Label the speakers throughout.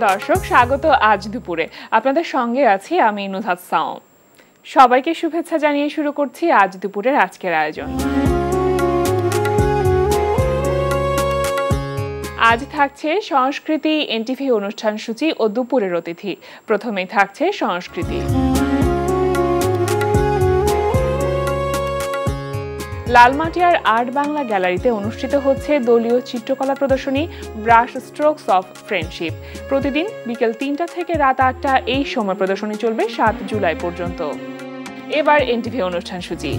Speaker 1: দর্শক, স্বাগত আজ দুপুরে। আপনাদের সঙ্গে আছি আমি নুহাত সাওম। সবাইকে শুভেচ্ছা জানিয়ে শুরু করছি আজ দুপুরের আজকের আয়োজন। আজ থাকছে সংস্কৃতি, এনটিভি অনুষ্ঠান সূচি ও দুপুরের অতিথি। প্রথমেই থাকছে সংস্কৃতি। লালমাটিয়ার আর্ট বাংলা গ্যালারিতে অনুষ্ঠিত হচ্ছে দলীয় চিত্রকলা প্রদর্শনী ব্রাশ স্ট্রোকস অফ ফ্রেন্ডশিপ। প্রতিদিন বিকেল ৩টা থেকে রাত ৮টা এই সময় প্রদর্শনী চলবে ৭ জুলাই পর্যন্ত। এবার এনটিভি অনুষ্ঠান সূচি।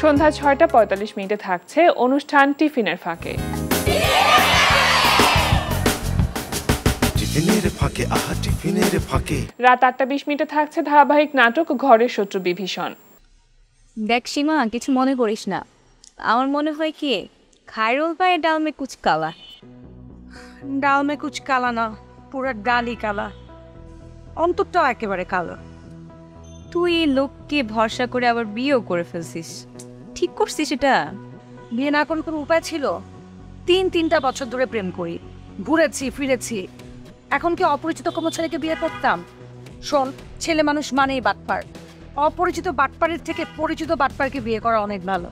Speaker 1: সন্ধ্যা ৬টা ৪৫ মিনিটে থাকছে অনুষ্ঠান টিফিনের ফাঁকে। রাত ৮টা ২০ মিনিটে থাকছে ধারাবাহিক নাটক ঘরের শত্রু বিভীষণ।
Speaker 2: দেখ সীমা, কিছু মনে করিস না। আমার মনে হয় কি খায়রুল ভাই ডাল মে কুচ কালা।
Speaker 3: ডাল মে কুচ কালা না, পুরো ডালই কালা, অন্তরটাও একেবারে কালো।
Speaker 2: তুই এই লোককে ভরসা করে আবার বিয়েও করে ফেলছিস, ঠিক করছিস এটা?
Speaker 3: বিয়ে না কোনো উপায় ছিল? ৩টা বছর ধরে প্রেম করি, ঘুরেছি ফিরেছি, এখন কি অপরিচিত কোনো ছেলেকে বিয়ে করতাম? শোন, ছেলে মানুষ মানেই বাটপার। অপরিচিত বাটপারের থেকে পরিচিত বাটপারকে বিয়ে করা অনেক ভালো।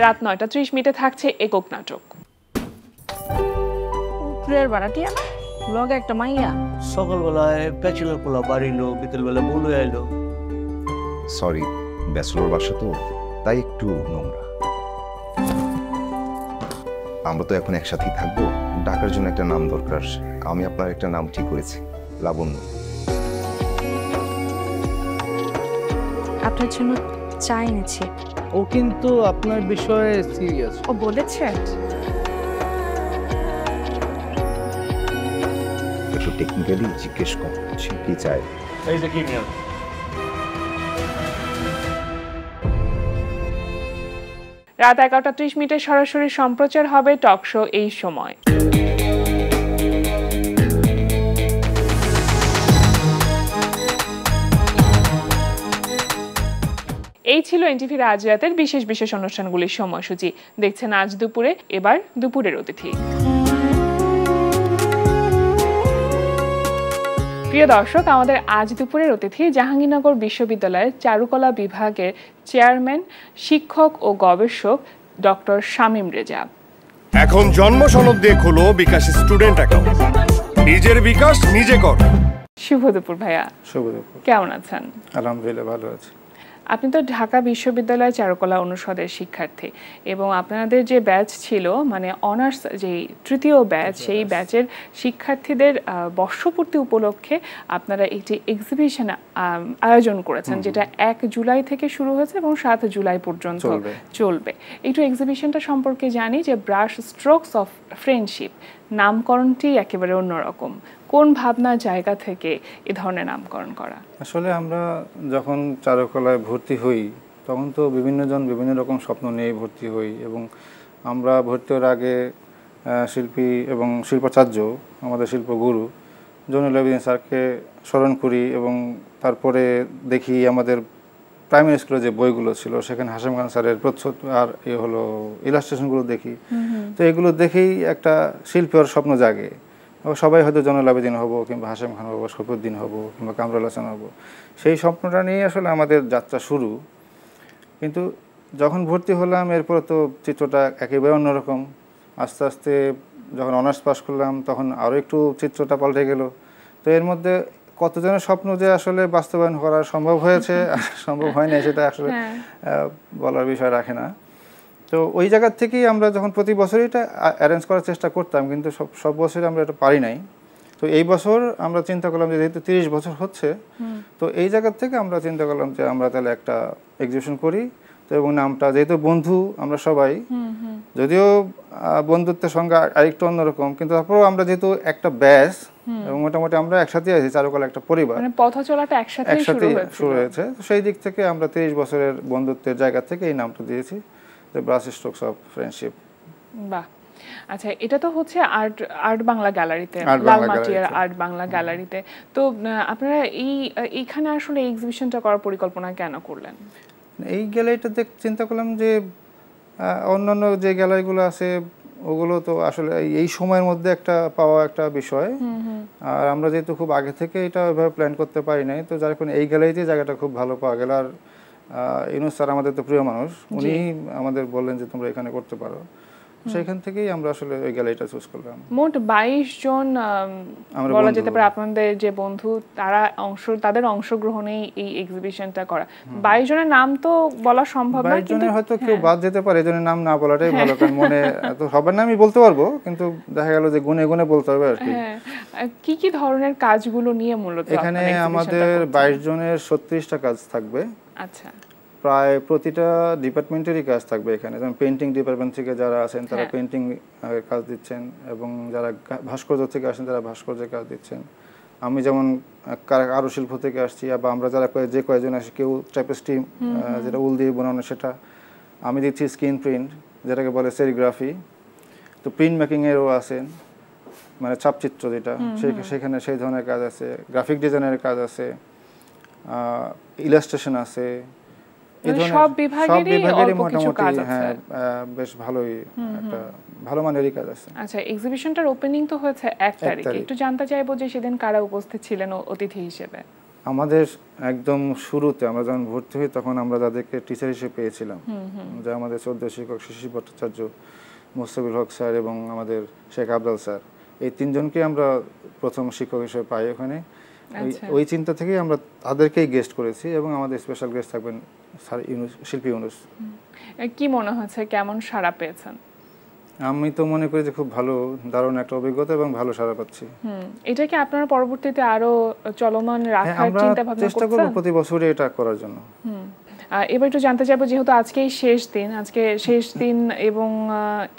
Speaker 1: রাত ৯টা ৩০ মিনিটে থাকছে একক নাটক।
Speaker 3: উপরের বাড়াটিয়া লগে একটা মাইয়া।
Speaker 4: সকালবেলায় ব্যাচেলর পোলা বাড়িলো, বিকেলবেলা বউ আইলো।
Speaker 5: সরি, ব্যাচেলর বাসা তো, তাই একটু নোংরা। আমরা তো এখন একসাথেই থাকবো, ডাকার জন্য একটা নাম দরকার। আমি আপনার একটা নাম ঠিক করেছি, লাবণ্য।
Speaker 2: আপনার জন্য চা এনেছি।
Speaker 4: ও কিন্তু আপনার বিষয়ে সিরিয়াস।
Speaker 2: ও বলেছে
Speaker 5: একটু টেকনিক্যালি জিজ্ঞেস করছি কি চাই।
Speaker 4: এই যে কি নিয়ে
Speaker 1: রাত ১১টা ৩০ মিনিটে সরাসরি সম্প্রচার হবে টক শো এই সময়। এই ছিল এনটিভির আজ রাতের বিশেষ বিশেষ অনুষ্ঠানগুলির সময়সূচি। দেখছেন আজ দুপুরে। এবার দুপুরের অতিথি। প্রিয় দর্শক, আমাদের আজ দুপুরের অতিথি জাহাঙ্গীরনগর বিশ্ববিদ্যালয়ের চারুকলা বিভাগের চেয়ারম্যান, শিক্ষক ও গবেষক ডক্টর শামীম রেজা।
Speaker 6: এখন জন্ম সনদ দিয়ে খোলো বিকাশ স্টুডেন্ট অ্যাকাউন্ট, নিজের বিকাশ নিজে কর।
Speaker 1: শুভ দুপুর ভাইয়া।
Speaker 7: শুভ দুপুর।
Speaker 1: কেমন আছেন?
Speaker 7: আলহামদুলিল্লাহ, ভালো আছি।
Speaker 1: আপনি তো ঢাকা বিশ্ববিদ্যালয় চারুকলা অনুষদের শিক্ষার্থী এবং আপনাদের যে ব্যাচ ছিল, মানে অনার্স যে তৃতীয় ব্যাচ, সেই ব্যাচের শিক্ষার্থীদের বর্ষপূর্তি উপলক্ষে আপনারা একটি এক্সিবিশন আয়োজন করেছেন, যেটা ১ জুলাই থেকে শুরু হয়েছে এবং ৭ জুলাই পর্যন্ত চলবে। একটু এক্সিবিশনটা সম্পর্কে জানি যে ব্রাশ স্ট্রোকস অফ ফ্রেন্ডশিপ, নামকরণটি একেবারে অন্যরকম। কোন ভাবনা জায়গা থেকে এ ধরনের নামকরণ করা?
Speaker 7: আসলে আমরা যখন চারুকলায় ভর্তি হই তখন তো বিভিন্নজন বিভিন্ন রকম স্বপ্ন নিয়ে ভর্তি হই, এবং আমরা ভর্তি হওয়ার আগে শিল্পী এবং শিল্পাচার্য, আমাদের শিল্পগুরু জয়নুল আবেদিন স্যারকে স্মরণ করি, এবং তারপরে দেখি আমাদের প্রাইমারি স্কুলে যে বইগুলো ছিল সেখানে হাশেম খান স্যারের প্রচ্ছদ আর ইলাস্ট্রেশনগুলো দেখি। তো এগুলো দেখেই একটা শিল্পীর স্বপ্ন জাগে। সবাই হয়তো জয়নুল আবেদিন হব, কিংবা হাশেম খান হবো, শফিউদ্দিন হব, কিংবা কামরুল হাসান হব। সেই স্বপ্নটা নিয়ে আসলে আমাদের যাত্রা শুরু। কিন্তু যখন ভর্তি হলাম এরপর তো চিত্রটা একেবারে অন্যরকম। আস্তে আস্তে যখন অনার্স পাস করলাম তখন আরও একটু চিত্রটা পাল্টে গেল। তো এর মধ্যে কতজনের স্বপ্ন যে আসলে বাস্তবায়ন করা সম্ভব হয়েছে, সম্ভব হয় না, সেটা আসলে বলার বিষয় রাখে না। তো ওই জায়গার থেকেই আমরা যখন প্রতি বছরই এটা অ্যারেঞ্জ করার চেষ্টা করতাম, কিন্তু সব বছরই আমরা এটা পারি নাই। তো এই বছর আমরা চিন্তা করলাম যে যেহেতু 30 বছর হচ্ছে, তো এই জায়গার থেকে আমরা চিন্তা করলাম যে আমরা তাহলে একটা এক্সিবিশন করি। তো এবং নামটা যেহেতু বন্ধু আমরা সবাই, যদিও বন্ধুত্বের সঙ্গে আরেকটু অন্যরকম, কিন্তু তারপরেও আমরা যেহেতু একটা ব্যাচ এবং মোটামুটি আমরা একসাথে আছি, চারুকলা একটা পরিবার,
Speaker 1: মানে পথ চলাটা একসাথে
Speaker 7: শুরু হয়েছে। তো সেই দিক থেকে আমরা 30 বছরের বন্ধুত্বের জায়গা থেকে এই নামটা দিয়েছি, the brush strokes of friendship.
Speaker 1: বাহ, আচ্ছা, এটা তো হচ্ছে আর্ট বাংলা গ্যালারিতে, লালমাটিয়ার আর্ট বাংলা গ্যালারিতে। তো আপনারা এইখানে আসলে এক্সিবিশনটা করার পরিকল্পনা কেন করলেন?
Speaker 7: এই গ্যালারিটাতে চিন্তা করলাম যে অন্যান্য যে গ্যালারিগুলো আছে ওগুলো তো আসলে এই সময়ের মধ্যে একটা পাওয়া একটা বিষয়, আর আমরা যেহেতু খুব আগে থেকে এটা ওইভাবে প্ল্যান করতে পারি নাই, তো যার কারণে এই গ্যালারিতে জায়গাটা খুব ভালো পাওয়া গেল। আর ইউনুস স্যার আমাদের তো প্রিয় মানুষ, উনি আমাদের বললেন যে তোমরা এখানে করতে পারো, সেখান থেকেই আমরা আসলে ওই গ্যালারিটা চুজ করলাম।
Speaker 1: মোট 22 জন বলা যেতে পারে আপনাদের যে বন্ধু, তাদের অংশগ্রহণেই এই এক্সিবিশনটা করা। 22 জনের নাম তো বলা সম্ভব না,
Speaker 7: 22 জনের হয়তো কেউ বাদ যেতে পারে, এই জনের নাম না বলাটাই ভালো, কারণ মনে তো সবার নামই বলতে পারবো, কিন্তু দেখা গেল যে গুনে গুনে বলতে হবে আর কি।
Speaker 1: কি কি ধরনের কাজগুলো নিয়ে মূলত
Speaker 7: এখানে আমাদের 22 জনের 36টা কাজ থাকবে।
Speaker 1: আচ্ছা,
Speaker 7: প্রায় প্রতিটা ডিপার্টমেন্টেরই কাজ থাকবে এখানে, যেমন পেইন্টিং ডিপার্টমেন্ট থেকে যারা আছেন তারা পেইন্টিং কাজ দিচ্ছেন, এবং যারা ভাস্কর্য থেকে আসেন তারা ভাস্কর্যের কাজ দিচ্ছেন। আমি যেমন কারুশিল্প থেকে আসছি, বা আমরা যারা যে কয়েকজন আসি, কেউ ট্র্যাপেস্ট্রি যেটা উল দিয়ে বানানো সেটা, আমি দিচ্ছি স্ক্রিন প্রিন্ট যেটাকে বলে সেরিগ্রাফি, তো প্রিন্ট মেকিংয়েরও আছেন, মানে ছাপচিত্র যেটা, সেখানে সেই ধরনের কাজ আছে, গ্রাফিক ডিজাইনের কাজ আছে, ইলাস্ট্রেশন আছে,
Speaker 1: সব বিভাগেরই মোটামুটি
Speaker 7: বেশ ভালোই একটা ভালো মানেরই কাজ আছে।
Speaker 1: আচ্ছা, এক্সিবিশনটার ওপেনিং তো হয়েছে 1 তারিখে, একটু জানতে চাইবো যে সেদিন কারা উপস্থিত ছিলেন অতিথি হিসেবে?
Speaker 7: আমাদের একদম শুরুতে আমরা যখন ভর্তি হই তখন আমরা যাদেরকে টিচার হিসেবে পেয়েছিলাম, যে আমাদের 14 শিক্ষক শিশির ভট্টাচার্য, মোস্তাফিজুল হক স্যার এবং আমাদের শেখ আফজাল স্যার, এই 3 জনকে আমরা প্রথম শিক্ষক হিসেবে পাই ওখানে। ওই চিন্তা থেকেই আমরা তাদেরকেই গেস্ট করেছি, এবং আমাদের স্পেশাল গেস্ট থাকবেন স্যার শিল্পী ইউনুস।
Speaker 1: কি মনে হচ্ছে, কেমন সাড়া পেয়েছেন?
Speaker 7: আমি তো মনে করি যে খুব ভালো, দারুণ একটা অভিজ্ঞতা এবং ভালো সাড়া পাচ্ছি।
Speaker 1: এটা কি আপনারা পরবর্তীতে আরো চলমান রাখার চিন্তা ভাবনা করছেন?
Speaker 7: চেষ্টা করব প্রতি বছরই এটা করার জন্য।
Speaker 1: এবার একটু জানতে চাইবো, যেহেতু আজকে শেষ দিন এবং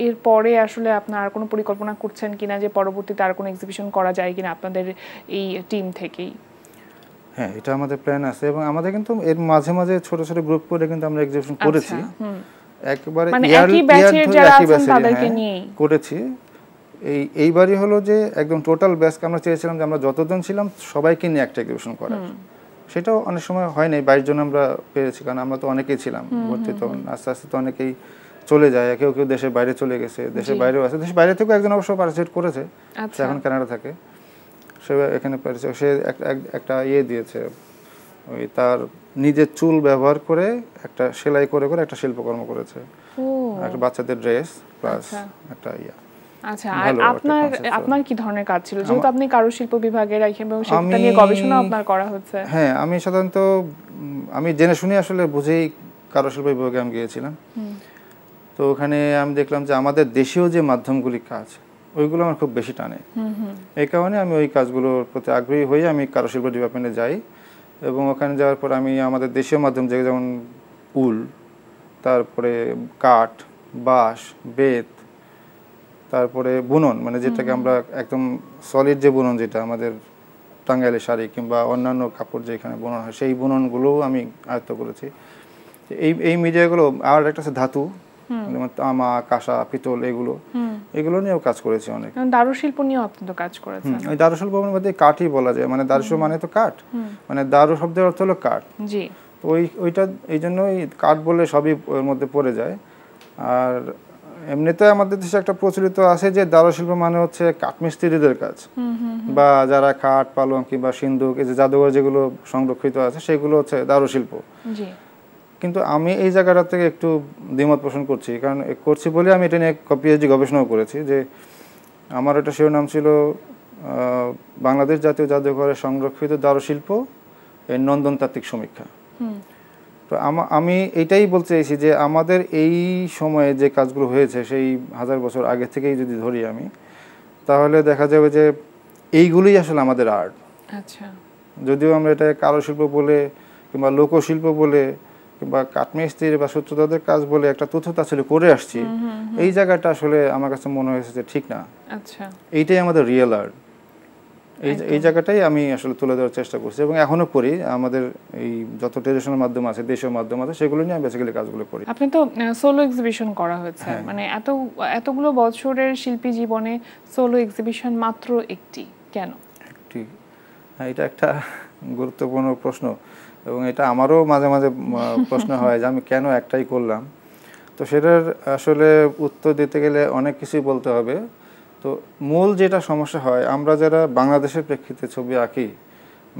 Speaker 1: এর পরে আসলে আপনারা কোনো পরিকল্পনা করছেন কিনা যে পরবর্তীতে আর কোনো এক্সিবিশন করা যায় কিনা আপনাদের এই টিম থেকেই?
Speaker 7: হ্যাঁ, এটা আমাদের প্ল্যান আছে, এবং আমাদের কিন্তু এর মাঝে মাঝে ছোট ছোট গ্রুপ করে কিন্তু আমরা এক্সিবিশন করেছি, একবারে
Speaker 1: একই ব্যাচের যারা আছেন তাদেরকে নিয়ে
Speaker 7: করেছি। এইবারই হলো যে একদম টোটাল ব্যাচকে আমরা চেয়েছিলাম যে আমরা যতজন ছিলাম সবাইকে নিয়ে একটা এক্সিবিশন করার, সেটাও অনেক সময় হয় নাই, 22 জন আমরা পেরেছি, কারণ আমরা তো অনেকেই ছিলাম ভর্তি, তখন আস্তে আস্তে তো অনেকেই চলে যায়, কেউ কেউ দেশের বাইরে চলে গেছে, দেশের বাইরেও আছে, দেশের বাইরে থেকেও একজন অবশ্য পার্টিসিপেট করেছে, এখন কানাডা থাকে, সে এখানে সে একটা দিয়েছে, ওই তার নিজের চুল ব্যবহার করে একটা সেলাই করে করে একটা শিল্পকর্ম করেছে, একটা বাচ্চাদের ড্রেস প্লাস একটা
Speaker 1: আচ্ছা, আর আপনার কি ধরনের কাজ ছিল, যেহেতু আপনি কারুশিল্প বিভাগের এবং সেটা নিয়ে গবেষণা আপনার করা হচ্ছে?
Speaker 7: হ্যাঁ, আমি সাধারণত আমি জেনে শুনে আসলে বুঝেই কারুশিল্প বিভাগে আমি গিয়েছিলাম, তো ওখানে আমি দেখলাম যে আমাদের দেশীয় যে মাধ্যমগুলি কাজ ওইগুলো আমার খুব বেশি টানে, এই কারণে আমি ওই কাজগুলোর প্রতি আগ্রহী হয়ে আমি কারুশিল্প ডিপার্টমেন্টে যাই, এবং ওখানে যাওয়ার পর আমি আমাদের দেশীয় মাধ্যম যেমন উল, তারপরে কাঠ, বাঁশ, বেত, তারপরে বুনন, মানে যেটাকে আমরা একদম সলিড যে বুনন, যেটা আমাদের টাঙ্গাইলে শাড়ি কিংবা অন্যান্য কাপড় যেখানে বুনন হয় সেই বুননগুলোও আমি আয়ত্ত করেছি। এই মিডিয়াগুলো, আর একটা আছে ধাতু, যেমন তামা, কাঁসা, পিতল, এগুলো নিয়েও কাজ করেছি অনেক।
Speaker 1: দারুশিল্প নিয়েও আপনি তো কাজ করেছেন।
Speaker 7: ওই দারুশিল্পের মধ্যে কাঠই বলা যায়, মানে দারুশিল্প মানে তো কাঠ, মানে দারু শব্দের অর্থ হলো কাঠ,
Speaker 1: জি,
Speaker 7: ওইটা এই জন্যই কাঠ বলে সবই ওর মধ্যে পড়ে যায়। আর এমনিতে আমাদের দেশে একটা প্রচলিত আছে যে দারুশিল্প মানে হচ্ছে কাঠমিস্ত্রিদের কাজ, বা যারা খাট, পালং কিংবা সিন্দুক, এই যে জাদুঘর যেগুলো সংরক্ষিত আছে সেগুলো হচ্ছে দারুশিল্প। কিন্তু আমি এই জায়গাটা থেকে একটু দ্বিমত পোষণ করছি বলে আমি এটা নিয়ে পিএইচডি গবেষণাও করেছি, যে আমার একটা শিরোনাম ছিল বাংলাদেশ জাতীয় জাদুঘরের সংরক্ষিত দারুশিল্প এর নন্দনতাত্ত্বিক সমীক্ষা। তো আমি এইটাই বলতে চাইছি যে আমাদের এই সময়ে যে কাজগুলো হয়েছে সেই 1000 বছর আগে থেকেই যদি ধরি আমি, তাহলে দেখা যাবে যে এইগুলোই আসলে আমাদের আর্ট।
Speaker 1: আচ্ছা,
Speaker 7: যদিও আমরা এটা কারুশিল্প বলে কিংবা লোকশিল্প বলে কিংবা কাঠমিস্ত্রি বা সূত্রধারদের কাজ বলে একটা তুচ্ছ-তাচ্ছিল্য করে আসছি, এই জায়গাটা আসলে আমার কাছে মনে হয়েছে যে ঠিক না।
Speaker 1: আচ্ছা,
Speaker 7: এইটাই আমাদের রিয়েল আর্ট, এই জায়গাটাই আমি আসলে তুলে ধরার চেষ্টা করছি, এবং এখনো করি। আমাদের এই যত ট্রেডিশনাল মাধ্যম আছে, দেশীয় মাধ্যম আছে, সেগুলো নিয়ে আমি বেসিক্যালি কাজগুলো করি।
Speaker 1: আপনি তো সোলো এক্সিবিশন করা হয়েছে, মানে এতগুলো বছরের শিল্পী জীবনে সোলো এক্সিবিশন মাত্র একটি, কেন?
Speaker 7: হ্যাঁ, এটা একটা গুরুত্বপূর্ণ প্রশ্ন, এবং এটা আমারও মাঝে মাঝে প্রশ্ন হয় যে আমি কেন একটাই করলাম। তো সেটার আসলে উত্তর দিতে গেলে অনেক কিছুই বলতে হবে। তো মূল যেটা সমস্যা হয়, আমরা যারা বাংলাদেশের প্রেক্ষিতে ছবি আঁকি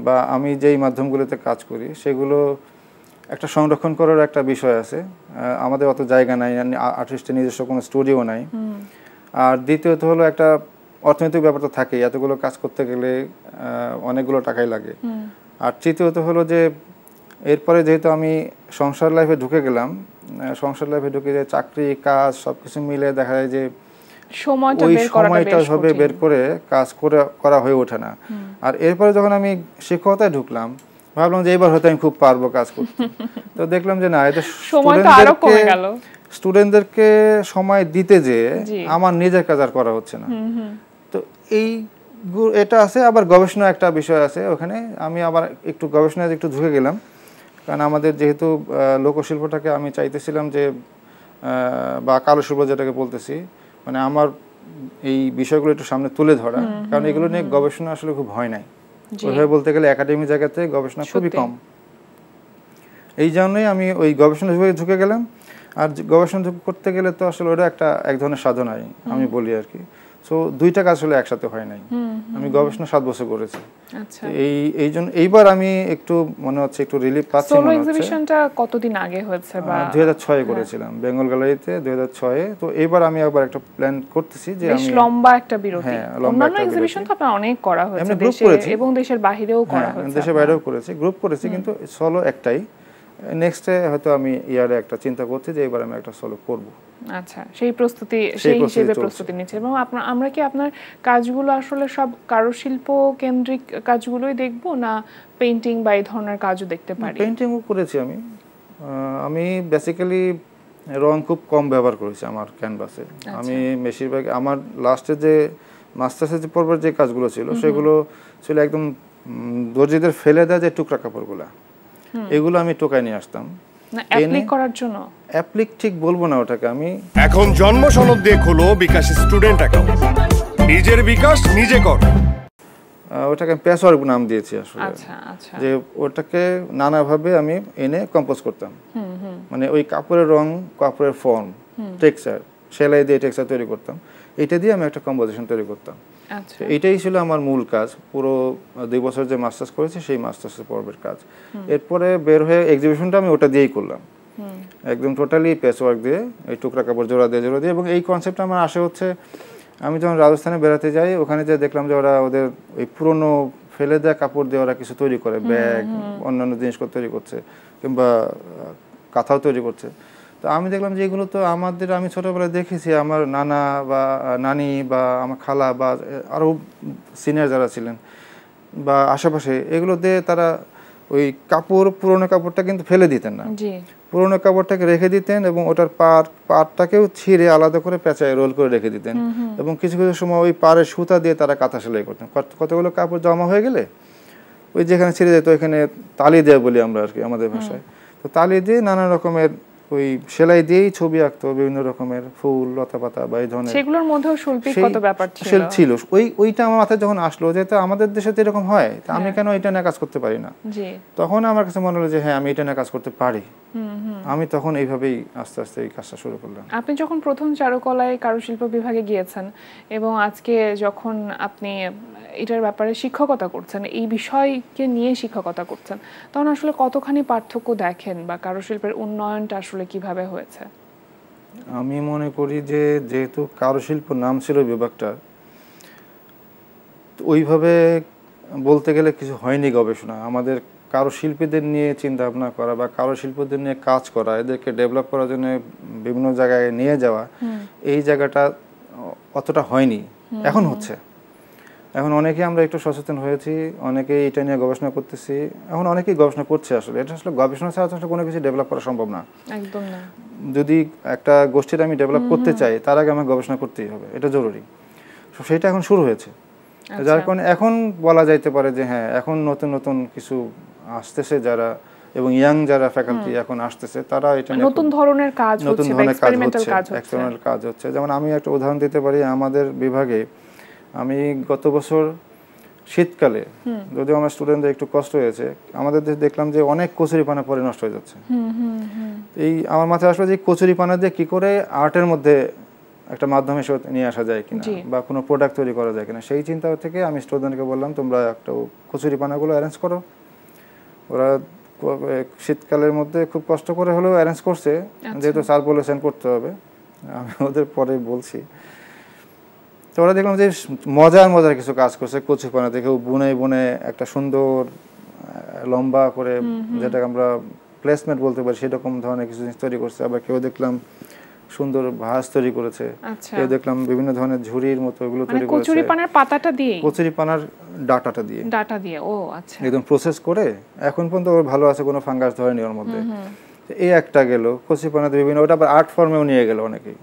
Speaker 7: বা আমি যেই মাধ্যমগুলোতে কাজ করি, সেগুলো একটা সংরক্ষণ করার একটা বিষয় আছে। আমাদের অত জায়গা নাই, আর্টিস্টের নিজস্ব কোনো স্টুডিও নাই। আর দ্বিতীয়ত হলো একটা অর্থনৈতিক ব্যাপার তো থাকেই, এতগুলো কাজ করতে গেলে অনেকগুলো টাকাই লাগে। আর তৃতীয়ত হলো যে এরপরে যেহেতু আমি সংসার লাইফে ঢুকে গেলাম, সংসার লাইফে ঢুকে যে চাকরি কাজ সব কিছু মিলে দেখা যায় যে ওই সময়টা হবে বের করে কাজ করা হয়ে ওঠে না। আর এরপরে যখন আমি শিক্ষকতায় ঢুকলাম, ভাবলাম যে এবার হয়তো আমি খুব পারবো কাজ করতে। তো দেখলাম যে না, এটা স্টুডেন্টদেরকে সময় দিতে যে আমার নিজের কাজ আর করা হচ্ছে না। তো এটা আছে। আবার গবেষণা একটা বিষয় আছে ওখানে, আমি আবার একটু গবেষণায় একটু ঢুকে গেলাম। কারণ আমাদের যেহেতু লোকশিল্পটাকে আমি চাইতেছিলাম যে, বা কারুশিল্প যেটাকে বলতেছি, মানে আমার এই বিষয়গুলো একটু সামনে তুলে ধরা। কারণ এগুলো নিয়ে গবেষণা আসলে খুব হয় নাই, ওইভাবে বলতে গেলে একাডেমি জায়গাতে গবেষণা খুবই কম। এই জন্যই আমি ওই গবেষণা বিভাগে ঝুঁকে গেলাম। আর গবেষণা করতে গেলে তো আসলে ওটা এক ধরনের সাধনাই আমি বলি আর কি। সো দুইটা কাজ আসলে একসাথে হয় নাই। আমি গবেষণা 7 বছর করেছি। এই জন্য এইবার আমি একটু মনে হচ্ছে একটু রিলিফ পাচ্ছি।
Speaker 1: সোলো এক্সিবিশনটা কতদিন আগে হয়েছে? বা
Speaker 7: 2006 এ করেছিলাম বেঙ্গল গ্যালারিতে 2006 এ। তো এবার আমি আবার একটা প্ল্যান করতেছি যে
Speaker 1: আমি লম্বা একটা বিরতি, অন্যান্য এক্সিবিশন তো আপনার অনেক করা হয়েছে দেশে এবং দেশের বাইরেও করা হয়েছে।
Speaker 7: দেশের বাইরেও করেছি, গ্রুপ করেছি, কিন্তু সোলো একটাই। নেক্সটে হয়তো আমি ইয়ারে একটা চিন্তা করছি যে এবার আমি একটা সোলো করব।
Speaker 1: আচ্ছা, সেই হিসেবে প্রস্তুতি নিচ্ছে। এবং আমরা কি আপনার কাজগুলো আসলে সব কারুশিল্প কেন্দ্রিক কাজগুলোই দেখব, না পেইন্টিং বা এই ধরনের কাজও দেখতে পারি?
Speaker 7: পেইন্টিংও করেছি আমি বেসিক্যালি রং খুব কম ব্যবহার করেছি আমার ক্যানভাসে। আমি বেশিরভাগ আমার লাস্টে যে মাস্টার্সের যে পর্বের যে কাজগুলো ছিল সেগুলো ছিল একদম দর্জিদের ফেলে দেওয়া যে টুকরা কাপড়গুলো, এগুলো আমি টোকায় নিয়ে আসতাম
Speaker 1: অ্যাপ্লিক করার জন্য।
Speaker 7: অ্যাপ্লিক ঠিক বলবো না ওটাকে আমি।
Speaker 6: এখন জন্ম সনদ দিয়ে খোলো বিকাশ স্টুডেন্ট অ্যাকাউন্ট, নিজের বিকাশ নিজে কর।
Speaker 7: ওটাকে প্যাচওয়ার্ক নাম দিয়েছি আসলে। যে ওটাকে নানাভাবে আমি এনে কম্পোজ করতাম। মানে ওই কাপড়ের রং, কাপড়ের ফর্ম, টেক্সচার, সেলাই দিয়ে টেক্সচার তৈরি করতাম। এটা দিয়ে আমি একটা কম্পোজিশন তৈরি করতাম। এটাই ছিল আমার মূল কাজ। পুরো 2 বছর যে মাস্টার্স করেছি সেই মাস্টার্সের পর্বের কাজ। এরপরে বের হয়ে এক্সিবিশনটা আমি ওটা দিয়েই করলাম, একদম টোটালি প্যাচওয়ার্ক দিয়ে, এই টুকরা কাপড় জোড়া দিয়ে। এবং এই কনসেপ্টটা আমার আসে হচ্ছে, আমি যখন রাজস্থানে বেড়াতে যাই ওখানে যে দেখলাম যে ওরা ওদের ওই পুরনো ফেলে দেওয়া কাপড় দিয়ে ওরা কিছু তৈরি করে, ব্যাগ, অন্যান্য জিনিসপত্র তৈরি করছে, কিংবা কাঁথাও তৈরি করছে। তো আমি দেখলাম যে এগুলো তো আমি ছোটোবেলায় দেখেছি, আমার নানা বা নানি বা আমার খালা বা আরও সিনিয়র যারা ছিলেন বা আশেপাশে, এগুলো দিয়ে তারা ওই পুরনো কাপড়টা কিন্তু ফেলে দিতেন না, পুরনো কাপড়টাকে রেখে দিতেন এবং ওটার পাড়টাকেও ছিঁড়ে আলাদা করে পেঁচায় রোল করে রেখে দিতেন। এবং কিছু কিছু সময় ওই পাড়ের সুতা দিয়ে তারা কাঁথা সেলাই করতেন। কতগুলো কাপড় জমা হয়ে গেলে ওই যেখানে ছিঁড়ে যেত ওইখানে তালি দেওয়া বলি আমরা আর কি আমাদের ভাষায়। তো তালি দিয়ে নানা রকমের ওই সেলাই দিয়েই ছবি আঁকতো, বিভিন্ন রকমের ফুল, লতা পাতা বা এই ধরনের।
Speaker 1: সেগুলোর মধ্যেও শৈল্পিক কত ব্যাপার ছিল।
Speaker 7: ওইটা আমার মাথায় যখন আসলো যে তো আমাদের দেশে তো এরকম হয়, তা আমি কেন এটা নিয়ে কাজ করতে পারি না? তখন আমার কাছে মনে হলো যে হ্যাঁ, আমি এটা নিয়ে কাজ করতে পারি। আমি তখন এইভাবেই আস্তে আস্তে এই কাজটা শুরু করলাম।
Speaker 1: আপনি যখন প্রথম চারুকলায় কারুশিল্প বিভাগে গিয়েছেন এবং আজকে যখন আপনি এটার ব্যাপারে শিক্ষকতা করছেন, এই বিষয়কে নিয়ে শিক্ষকতা করছেন, তখন আসলে কতখানি পার্থক্য দেখেন বা কারুশিল্পের উন্নয়নটা আসলে কিভাবে হয়েছে?
Speaker 7: আমি মনে করি যে যেহেতু কারুশিল্প নাম ছিল বিভাগটা, ওইভাবে বলতে গেলে কিছু হয়নি গবেষণা। আমাদের কারুশিল্পীদের নিয়ে চিন্তা ভাবনা করা বা কারুশিল্পীদের নিয়ে কাজ করা, এদেরকে ডেভেলপ করার জন্য বিভিন্ন জায়গায় নিয়ে যাওয়া, এই জায়গাটা অতটা হয়নি। এখন হচ্ছে, এখন অনেকেই আমরা একটু সচেতন হয়েছি, অনেকেই এটা নিয়ে গবেষণা করতেছি, এখন অনেকেই গবেষণা করছে। আসলে এটা আসলে গবেষণা ছাড়া আসলে কোনো কিছু ডেভেলপ করা সম্ভব না।
Speaker 1: একদম না।
Speaker 7: যদি একটা গোষ্ঠীর আমি ডেভেলপ করতে চাই, তার আগে আমার গবেষণা করতেই হবে, এটা জরুরি। সেটা এখন শুরু হয়েছে, যার কারণে এখন বলা যাইতে পারে যে হ্যাঁ, এখন নতুন নতুন কিছু আসতেছে যারা, এবং ইয়াং যারা ফ্যাকাল্টি এখন আসতেছে, তারা এটা
Speaker 1: নতুন ধরনের কাজ হচ্ছে,
Speaker 7: নতুন ধরনের এক্সপেরিমেন্টাল কাজ হচ্ছে। যেমন আমি একটা উদাহরণ দিতে পারি, আমাদের বিভাগে আমি গত বছর শীতকালে যদিও আমার স্টুডেন্টদের একটু কষ্ট হয়েছে, আমাদের দেখলাম যে অনেক কচুরিপানা পরে নষ্ট হয়ে যাচ্ছে। এই আমার মাথায় আসলো যে কচুরিপানা দিয়ে কি করে আর্টের মধ্যে একটা মাধ্যম হিসেবে নিয়ে আসা যায় কিনা বা কোনো প্রোডাক্ট তৈরি করা যায় কিনা, সেই চিন্তা থেকে আমি স্টুডেন্টকে বললাম তোমরা একটা কচুরিপানাগুলো অ্যারেঞ্জ করো। ওরা শীতকালের মধ্যে খুব কষ্ট করে হলেও অ্যারেঞ্জ করছে, যেহেতু স্যার বলেছেন করতে হবে, আমি ওদের পরে বলছি। তো ওরা দেখলাম যে মজার কিছু কাজ করছে কচুরিপানা থেকে, বুনে বুনে একটা সুন্দর লম্বা করে যেটাকে আমরা প্লেসমেন্ট বলতে পারি সেরকম ধরনের কিছু জিনিস তৈরি করছে। আবার কেউ দেখলাম সুন্দর ভাস তৈরি করেছে, কেউ দেখলাম বিভিন্ন ধরনের ঝুড়ির মতো এগুলো তৈরি করেছে
Speaker 1: কচুরিপানার পাতাটা দিয়ে,
Speaker 7: কচুরিপানার ডাটাটা দিয়ে,
Speaker 1: ও আচ্ছা,
Speaker 7: একদম প্রসেস করে এখন পর্যন্ত ওর ভালো আছে, কোনো ফাঙ্গাস ধরেনি ওর মধ্যে। এই একটা গেল কচুরিপানাতে বিভিন্ন, ওটা আবার আর্ট ফর্মেও নিয়ে গেল অনেকেই,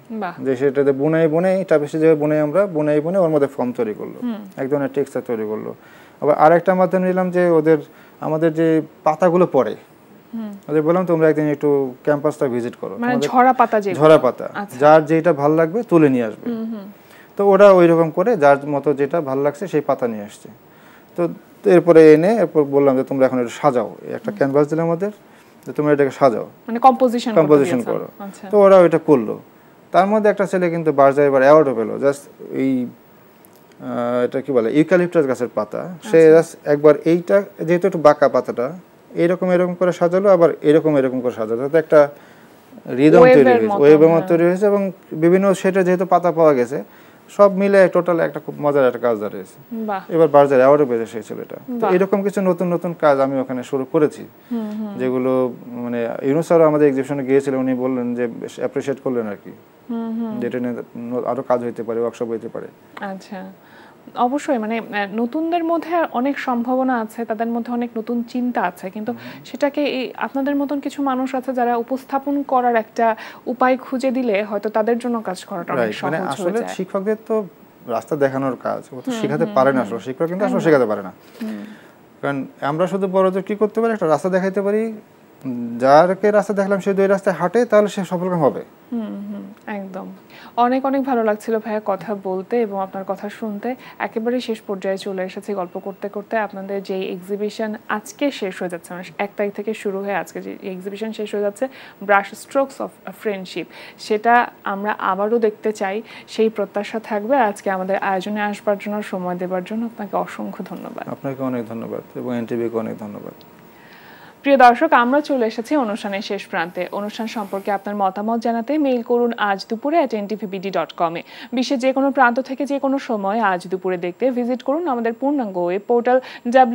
Speaker 7: যে সেটাতে বুনে এটা বেশি যে আমরা বুনে ওর মধ্যে ফর্ম তৈরি করলো, এক ধরনের টেক্সচার তৈরি করলো। আবার আরেকটা মাধ্যম নিলাম যে আমাদের যে পাতাগুলো পড়ে, ওদের বললাম তোমরা একদিন একটু ক্যাম্পাসটা ভিজিট করো,
Speaker 1: মানে ঝরা পাতা
Speaker 7: যার যেটা ভালো লাগবে তুলে নিয়ে আসবে। তো ওরা ওই রকম করে যার মতো যেটা ভালো লাগছে সেই পাতা নিয়ে আসছে। তো এরপরে এরপর বললাম যে তোমরা এখন এটা সাজাও, একটা ক্যানভাস দিলাম ওদের যে তোমরা এটাকে সাজাও,
Speaker 1: মানে কম্পোজিশন করো।
Speaker 7: তো ওরা ওইটা করলো। তার মধ্যে একটা ছেলে কিন্তু বার্জার এবার অ্যাওয়ার্ডও পেলো, জাস্ট এই এটা কি বলে ইউক্যালিপটাস গাছের পাতা, সে জাস্ট একবার এইটা যেহেতু একটু বাঁকা পাতাটা এরকম করে সাজালো, আবার এরকম করে সাজালো, তাতে একটা রিদম তৈরি হয়েছে, ওয়েভের মতো তৈরি হয়েছে, এবং বিভিন্ন সেটা যেহেতু পাতা পাওয়া গেছে সব মিলে টোটাল একটা খুব মজার একটা কাজ দাঁড়িয়েছে। এবার বার্জার অ্যাওয়ার্ডও পেয়েছে সেই ছেলেটা। তো এরকম কিছু নতুন কাজ আমি ওখানে শুরু করেছি, যেগুলো মানে ইউনুস স্যার আমাদের এক্সিবিশনে গিয়েছিলেন, উনি বললেন যে অ্যাপ্রিশিয়েট করলেন আর কি, যেটা নিয়ে আরো কাজ হইতে পারে, ওয়ার্কশপ হইতে পারে।
Speaker 1: আচ্ছা, অবশ্যই মানে নতুনদের মধ্যে অনেক সম্ভাবনা আছে, তাদের মধ্যে অনেক নতুন চিন্তা আছে, কিন্তু সেটাকে আপনাদের মতন কিছু মানুষ আছে যারা উপস্থাপন করার একটা উপায় খুঁজে দিলে হয়তো তাদের জন্য কাজ করাটা অনেক সহজ হয়ে যায়।
Speaker 7: আসলে শিক্ষকদের তো রাস্তা দেখানোর কাজ, ও তো শেখাতে পারে না, আসলে শিক্ষক কিন্তু আসলে শেখাতে পারে না। কারণ আমরা শুধু বড়দের কি করতে পারি, একটা রাস্তা দেখাইতে পারি, যারকে রাস্তা দেখলাম সে দুই রাস্তায় হাঁটে, তাহলে সে সফলকাম হবে।
Speaker 1: একদম। অনেক ভালো লাগছিল ভাইয়া কথা বলতে এবং আপনার কথা শুনতে। একেবারে শেষ পর্যায়ে চলে এসেছি গল্প করতে করতে। আপনাদের যে এক্সিবিশন আজকে শেষ হয়ে যাচ্ছে, মানে 1 তারিখ থেকে শুরু হয়ে আজকে যে এক্সিবিশন শেষ হয়ে যাচ্ছে, ব্রাশ স্ট্রোকস অফ ফ্রেন্ডশিপ, সেটা আমরা আবারও দেখতে চাই, সেই প্রত্যাশা থাকবে। আজকে আমাদের আয়োজনে আসবার জন্য, সময় দেওয়ার জন্য আপনাকে অসংখ্য ধন্যবাদ।
Speaker 7: আপনাকে অনেক ধন্যবাদ এবং এনটিভিকে অনেক ধন্যবাদ।
Speaker 1: প্রিয় দর্শক, আমরা চলে এসেছি অনুষ্ঠানের শেষ প্রান্তে। অনুষ্ঠান সম্পর্কে আপনার মতামত জানাতে মেইল করুন আজ দুপুরে @ntvbd.com এ। বিশ্বের যে কোনো প্রান্ত থেকে যে কোনো সময় আজ দুপুরে দেখতে ভিজিট করুন আমাদের পূর্ণাঙ্গ ওয়েব পোর্টাল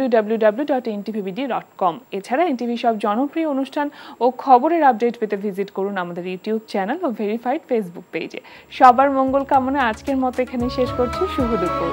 Speaker 1: www.ntvbd.com। এছাড়া এনটিভি সব জনপ্রিয় অনুষ্ঠান ও খবরের আপডেট পেতে ভিজিট করুন আমাদের ইউটিউব চ্যানেল ও ভেরিফাইড ফেসবুক পেজে। সবার মঙ্গল কামনা আজকের মতো এখানে শেষ করছি। শুভ দুপুর।